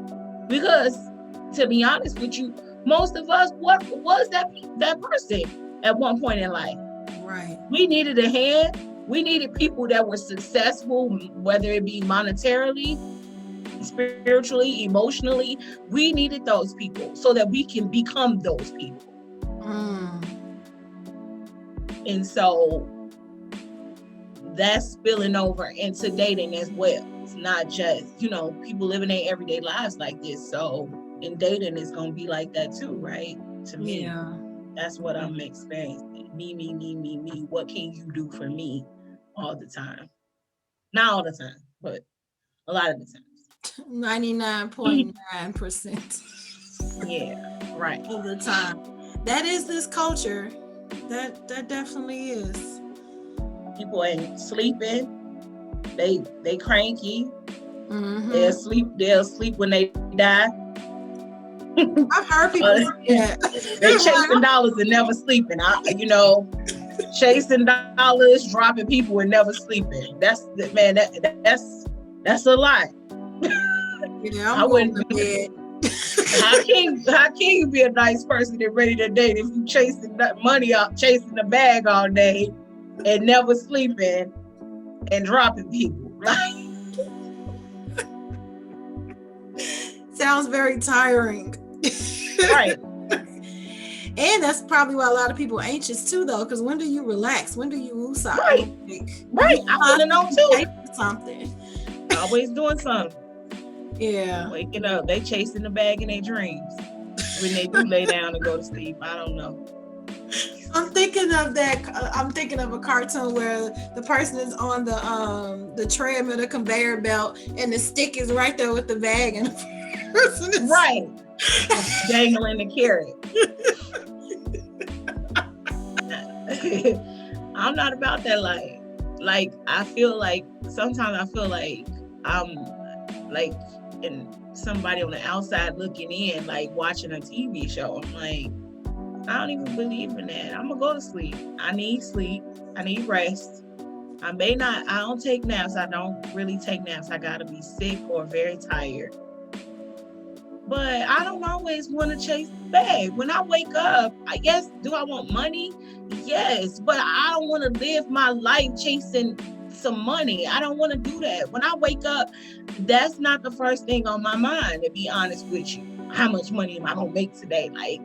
Because to be honest with you, most of us, what was that person at one point in life? Right. We needed a hand. We needed people that were successful, whether it be monetarily, spiritually, emotionally. We needed those people so that we can become those people. And so that's spilling over into dating as well. It's not just, you know, people living their everyday lives like this. So in dating, it's going to be like that too, right? To me, that's what I'm experiencing. Me. What can you do for me all the time? Not all the time, but a lot of the times. 99.9%. Yeah, right. Of the time. That is this culture. That definitely is. People ain't sleeping. They cranky. Mm-hmm. They'll sleep when they die. I've heard people say that. They chasing dollars and never sleeping. Chasing dollars, dropping people and never sleeping. That's a lot. Yeah, I I'm going wouldn't. to bed. How can you be a nice person and ready to date if you chasing that money out, chasing the bag all day, and never sleeping and dropping people? Sounds very tiring. Right. And that's probably why a lot of people are anxious too, though, because when do you relax? When do you lose out? Right. Right. I want to know too. Something. Always doing something. Yeah. Waking up, they chasing the bag in their dreams when they do lay down and go to sleep. I don't know. I'm thinking of that. I'm thinking of a cartoon where the person is on the treadmill, the conveyor belt, and the stick is right there with the bag, and the person is right dangling the carrot. I'm not about that life. Like I feel like sometimes I'm like in somebody on the outside looking in, like watching a TV show. I'm like, I don't even believe in that. I'm gonna go to sleep. I need sleep. I need rest. I don't take naps. I don't really take naps. I gotta be sick or very tired. But I don't always want to chase the bag. When I wake up, I guess, do I want money? Yes, but I don't want to live my life chasing some money. I don't want to do that. When I wake up, that's not the first thing on my mind, to be honest with you. How much money am I going to make today? Like,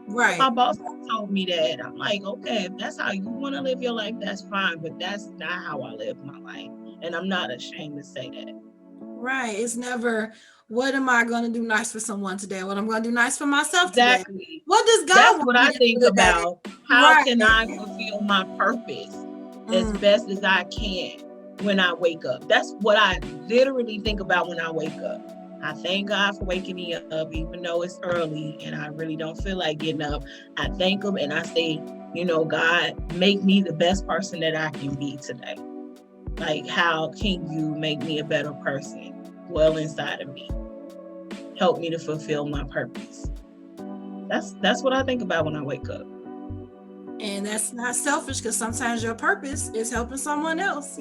right. My boss told me that. I'm like, okay, if that's how you want to live your life, that's fine. But that's not how I live my life. And I'm not ashamed to say that. Right. It's never, what am I going to do nice for someone today? What I'm going to do nice for myself exactly. today? What does God That's want what me I to think do about. today? How can I fulfill my purpose as best as I can when I wake up? That's what I literally think about when I wake up. I thank God for waking me up, even though it's early and I really don't feel like getting up. I thank him and I say, God, make me the best person that I can be today. Like, how can you make me a better person? Well inside of me. Help me to fulfill my purpose. That's what I think about when I wake up. And that's not selfish, because sometimes your purpose is helping someone else,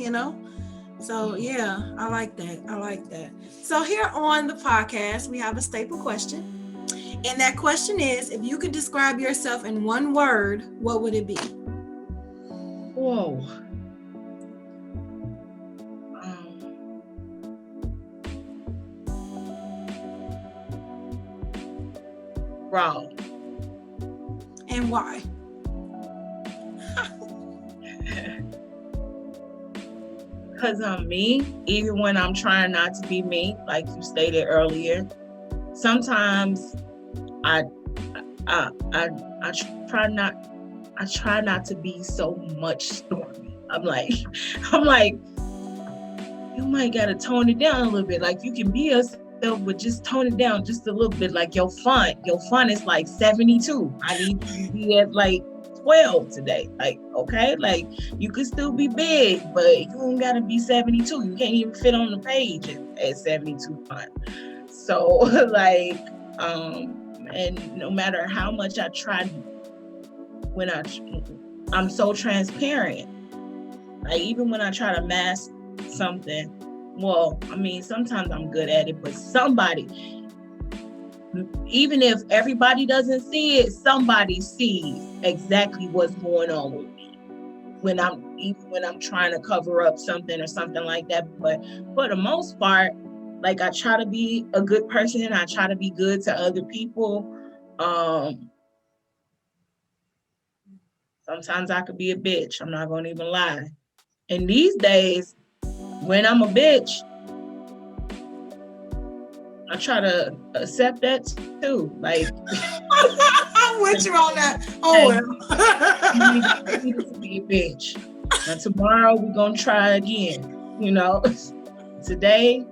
So yeah, I like that. So here on the podcast, we have a staple question. And that question is, if you could describe yourself in one word, what would it be? Whoa. Raw. And why? Because I'm me, even when I'm trying not to be me, like you stated earlier. Sometimes I try not to be so much Stormy. I'm like, you might gotta tone it down a little bit. Like, you can be yourself, but just tone it down just a little bit. Like, your fun is like 72. I need you to be at like 12 today. Like, okay, like, you could still be big, but you don't gotta be 72. You can't even fit on the page at 72 fun. So like, and no matter how much I try, when I'm so transparent. Like, even when I try to mask something, well, I mean, sometimes I'm good at it, but somebody, even if everybody doesn't see it, somebody sees exactly what's going on with me when I'm trying to cover up something or something like that. But for the most part, like, I try to be a good person. I try to be good to other people. Sometimes I could be a bitch. I'm not gonna even lie. And these days, when I'm a bitch, I try to accept that too. Like, I'm with you on that. Oh, you need to be a bitch. Now tomorrow we're gonna try again. Today,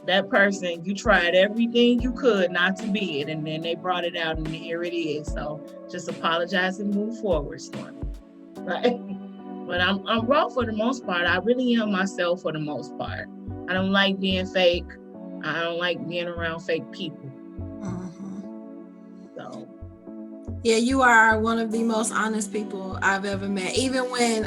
that person, you tried everything you could not to be it, and then they brought it out, and here it is. So just apologize and move forward, Stormy. Right? But I'm raw for the most part. I really am myself for the most part. I don't like being fake. I don't like being around fake people. Yeah, you are one of the most honest people I've ever met. Even when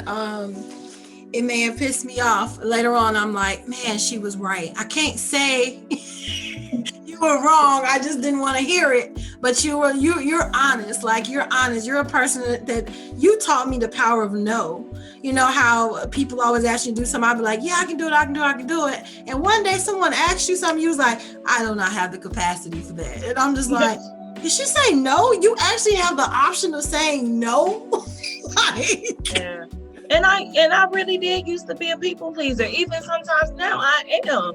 it may have pissed me off, later on I'm like, man, she was right. I can't say you were wrong. I just didn't want to hear it. But you're honest. Like, you're honest. You're a person that you taught me the power of no. You know how people always ask you to do something. I'll be like, yeah, I can do it. I can do it. I can do it. And one day someone asks you something, you was like, I do not have the capacity for that. And I'm just like, did she say no? You actually have the option of saying no. Like, Yeah. And I really did used to be a people pleaser. Even sometimes now I am.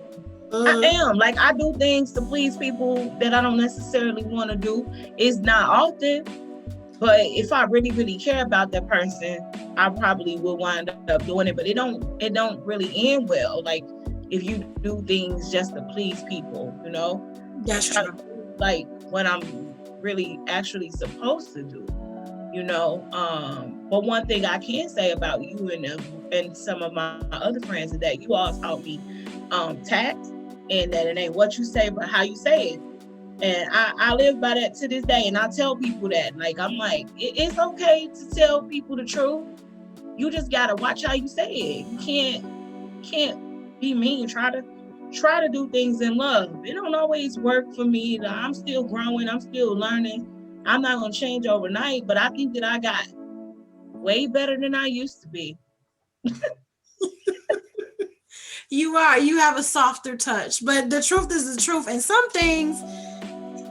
I am. Like, I do things to please people that I don't necessarily want to do. It's not often, but if I really, really care about that person, I probably will wind up doing it. But it don't really end well. Like, if you do things just to please people, you know? that's Try true. to do, like, what I'm really actually supposed to do. You know, but one thing I can say about you and some of my other friends is that you all taught me tact, and that it ain't what you say but how you say it. And I live by that to this day, and I tell people that. Like, I'm like, it's okay to tell people the truth. You just gotta watch how you say it. You can't be mean. Try to do things in love. It don't always work for me. I'm still growing. I'm still learning. I'm not gonna change overnight, but I think that I got way better than I used to be. You are. You have a softer touch, but the truth is the truth. And some things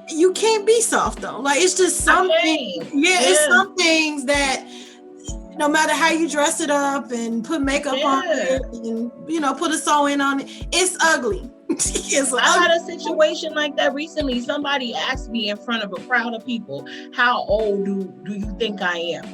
you can't be soft on. Like, it's just I something. can't. Yeah, it's Yeah. some things that no matter how you dress it up and put makeup on Yeah. it and put a sew-in on it, it's ugly. It's I had ugly. a situation like that recently. Somebody asked me in front of a crowd of people, how old do you think I am?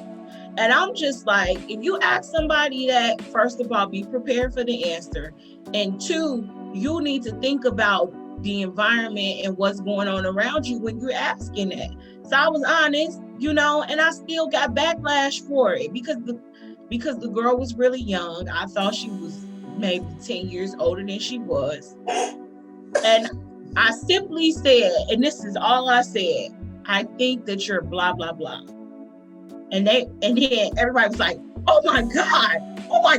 And I'm just like, if you ask somebody that, first of all, be prepared for the answer. And two, you need to think about the environment and what's going on around you when you're asking that. So I was honest, and I still got backlash for it because the girl was really young. I thought she was maybe 10 years older than she was. And I simply said, and this is all I said, I think that you're blah, blah, blah. And then everybody was like, oh my God,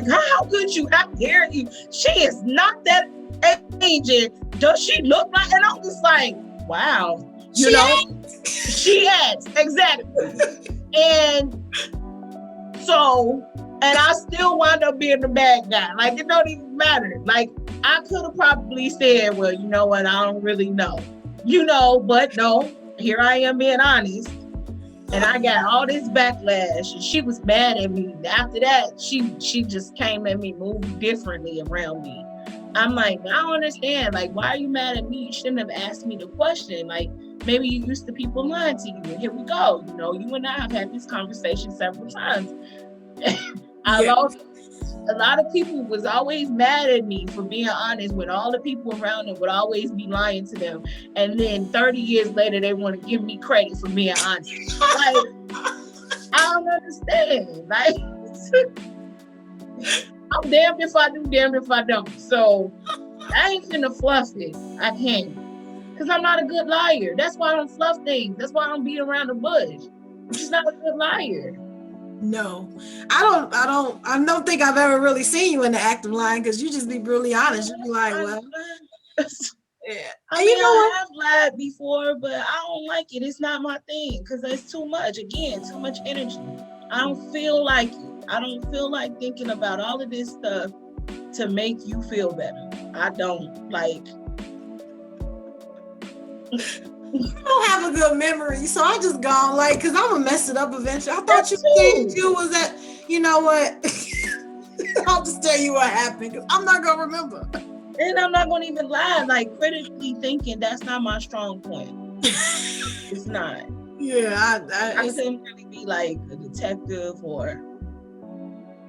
how could you? How dare you? She is not that age. And does she look like? And I'm just like, wow, She she acts, exactly. And so, and I still wound up being the bad guy. Like, it don't even matter. Like, I could have probably said, well, you know what? I don't really know, but no, here I am being honest. And I got all this backlash, and she was mad at me. After that, she just came at me, moved differently around me. I'm like, I don't understand. Like, why are you mad at me? You shouldn't have asked me the question. Like, maybe you used to people lying to you. And here we go. You and I have had this conversation several times. A lot of people was always mad at me for being honest when all the people around them would always be lying to them. And then 30 years later, they want to give me credit for being honest. Like, I don't understand. Like, I'm damned if I do, damned if I don't. So I ain't finna fluff it. I can't. Because I'm not a good liar. That's why I don't fluff things. That's why I don't beat around the bush. I'm just not a good liar. No, I don't think I've ever really seen you in the active line, because you just be brutally honest. You be like, well, yeah. I mean, I have lied before, but I don't like it. It's not my thing because it's too much. Again, too much energy. I don't feel like it. I don't feel like thinking about all of this stuff to make you feel better. I don't like. You don't have a good memory, so I just gone like, because I'm gonna mess it up eventually. I thought you said you was at, you know what? I'll just tell you what happened, because I'm not gonna remember. And I'm not gonna even lie. Like, critically thinking, that's not my strong point. It's not. Yeah, I couldn't really be like a detective, or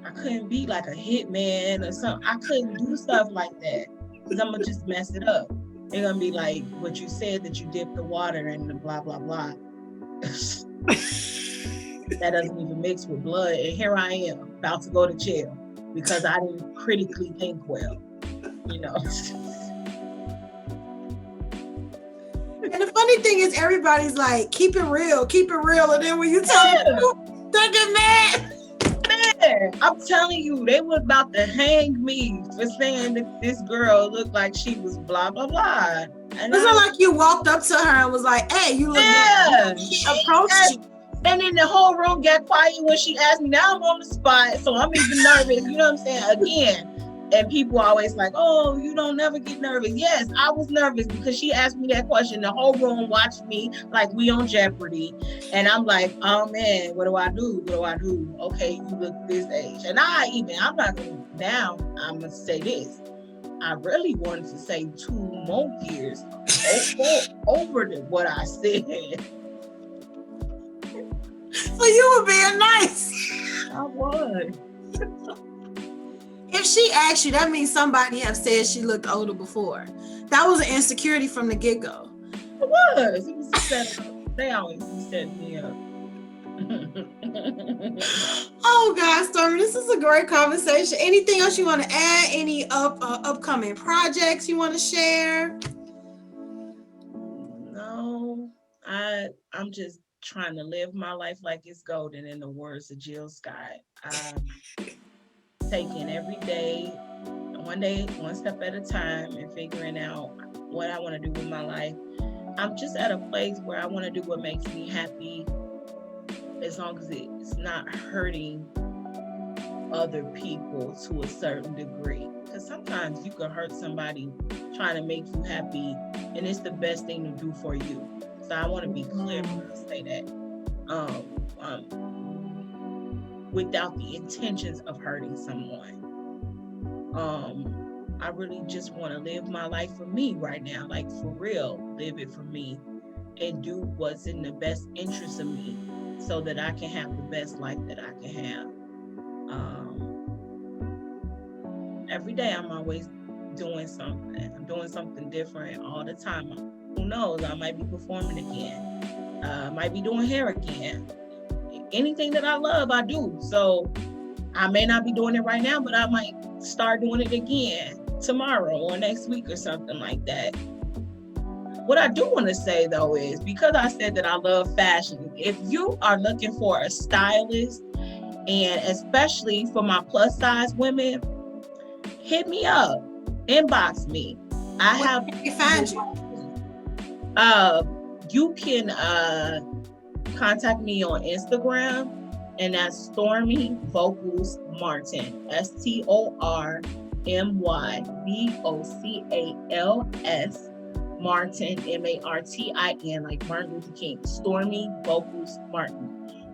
I couldn't be like a hitman or something. I couldn't do stuff like that because I'm gonna just mess it up. They're gonna be like, what you said, that you dipped the water in the blah blah blah. That doesn't even mix with blood. And here I am about to go to jail because I didn't critically think well. And the funny funny thing is everybody's like, keep it real, and then when you tell them, they get mad. Man, I'm telling you, they were about to hang me for saying that this girl looked like she was blah blah blah. And It's not like you walked up to her and was like, hey, you look yeah, she approached you. And then the whole room got quiet when she asked me. Now I'm on the spot, so I'm even nervous. You know what I'm saying? Again. And people always like, oh, you don't never get nervous. Yes, I was nervous because she asked me that question. The whole room watched me like we on Jeopardy. And I'm like, oh man, what do I do? What do I do? Okay, you look this age. And I'm not going to, now I'm going to say this. I really wanted to say 2 more years over than what I said. So you were being nice. I was. If she asked you, that means somebody have said she looked older before. That was an insecurity from the get-go. It was a setup. They always set me up. Oh God, Stormy, this is a great conversation. Anything else you want to add? Any upcoming projects you want to share? No, I'm just trying to live my life like it's golden, in the words of Jill Scott. Taking every day, one step at a time, and figuring out what I want to do with my life. I'm just at a place where I want to do what makes me happy, as long as it's not hurting other people to a certain degree. Because sometimes you can hurt somebody trying to make you happy, and it's the best thing to do for you. So I want to be clear when I say that. Without the intentions of hurting someone. I really just want to live my life for me right now, like for real, live it for me and do what's in the best interest of me so that I can have the best life that I can have. Every day I'm always doing something. I'm doing something different all the time. Who knows? I might be performing again. Might be doing hair again. Anything that I love, I do. So I may not be doing it right now, but I might start doing it again tomorrow or next week or something like that. What I do want to say though is, because I said that I love fashion, if you are looking for a stylist, and especially for my plus size women, hit me up, inbox me. Where can we find you? You can contact me on Instagram, and that's Stormy Vocals Martin, StormyVocals Martin, Martin, like Martin Luther King. Stormy Vocals Martin,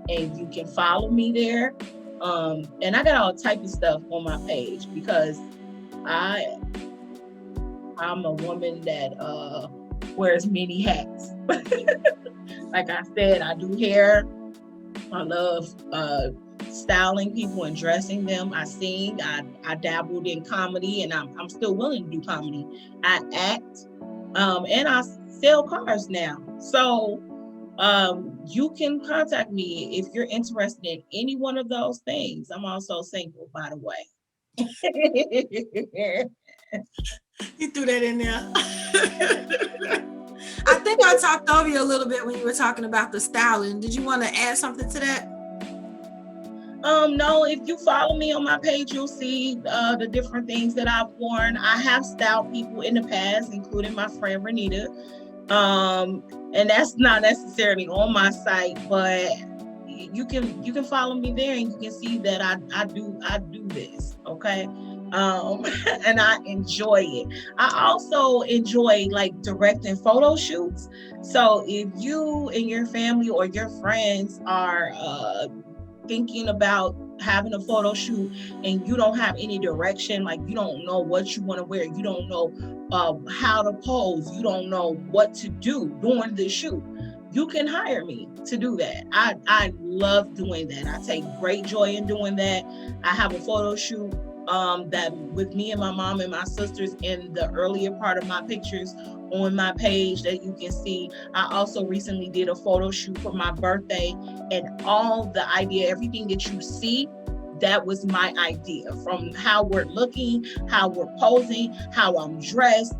and you can follow me there. And I got all type of stuff on my page because I'm a woman that wears many hats. Like I said, I do hair. I love styling people and dressing them. I sing. I dabbled in comedy, and I'm still willing to do comedy. I act, and I sell cars now. So you can contact me if you're interested in any one of those things. I'm also single, by the way. You threw that in there. I think I talked over you a little bit when you were talking about the styling. Did you want to add something to that? No, if you follow me on my page, you'll see the different things that I've worn. I have styled people in the past, including my friend Renita. And that's not necessarily on my site, but you can follow me there and you can see that I do this, okay? And I enjoy it. I also enjoy like directing photo shoots. So if you and your family or your friends are thinking about having a photo shoot and you don't have any direction, like you don't know what you want to wear, you don't know how to pose, you don't know what to do during the shoot, you can hire me to do that. I love doing that. I take great joy in doing that. I have a photo shoot that with me and my mom and my sisters in the earlier part of my pictures on my page that you can see. I also recently did a photo shoot for my birthday, and all the idea, everything that you see, that was my idea, from how we're looking, how we're posing, how I'm dressed.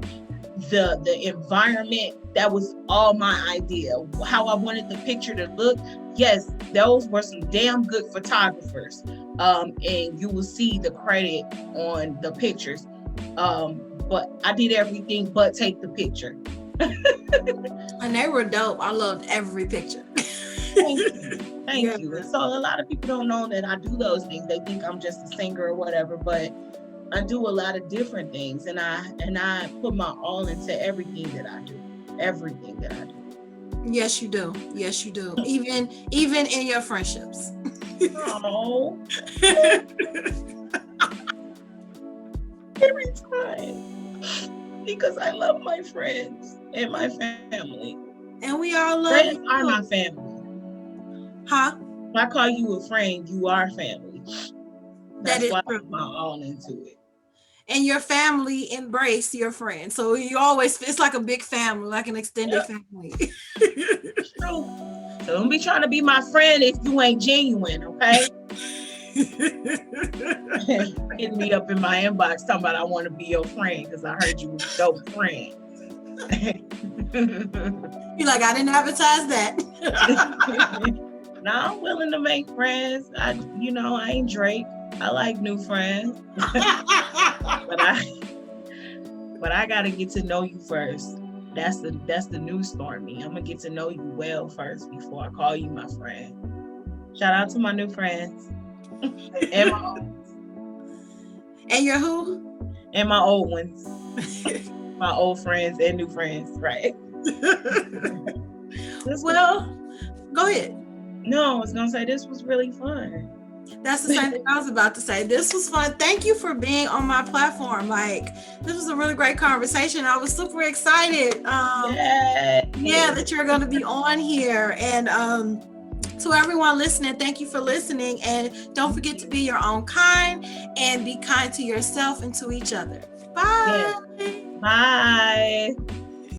the environment, that was all my idea. How I wanted the picture to look. Yes, those were some damn good photographers. And you will see the credit on the pictures. But I did everything but take the picture. And they were dope. I loved every picture. Thank you. And so a lot of people don't know that I do those things. They think I'm just a singer or whatever, but I do a lot of different things, and I put my all into everything that I do. Everything that I do. Yes, you do. Yes, you do. Even in your friendships. Oh. Every time. Because I love my friends and my family. And we all love friends you. Are my family. Huh? If I call you a friend, you are family. That's why I put my all into it. And your family embrace your friends. So it's like a big family, like an extended family. True. So don't be trying to be my friend if you ain't genuine, okay? Hit me up in my inbox talking about I want to be your friend because I heard you was a dope friend. You're like, I didn't advertise that. No, I'm willing to make friends. I ain't Drake. I like new friends. but I gotta get to know you first. That's the new Stormy. I'm gonna get to know you well first before I call you my friend. Shout out to my new friends. And my old ones. And your who? And my old ones. My old friends and new friends, right? Well, go ahead. No, I was gonna say this was really fun. That's the same thing I was about to say. This was fun. Thank you for being on my platform. Like, this was a really great conversation. I was super excited. That you're going to be on here. And to everyone listening, thank you for listening. And don't forget to be your own kind and be kind to yourself and to each other. Bye. Yeah. Bye.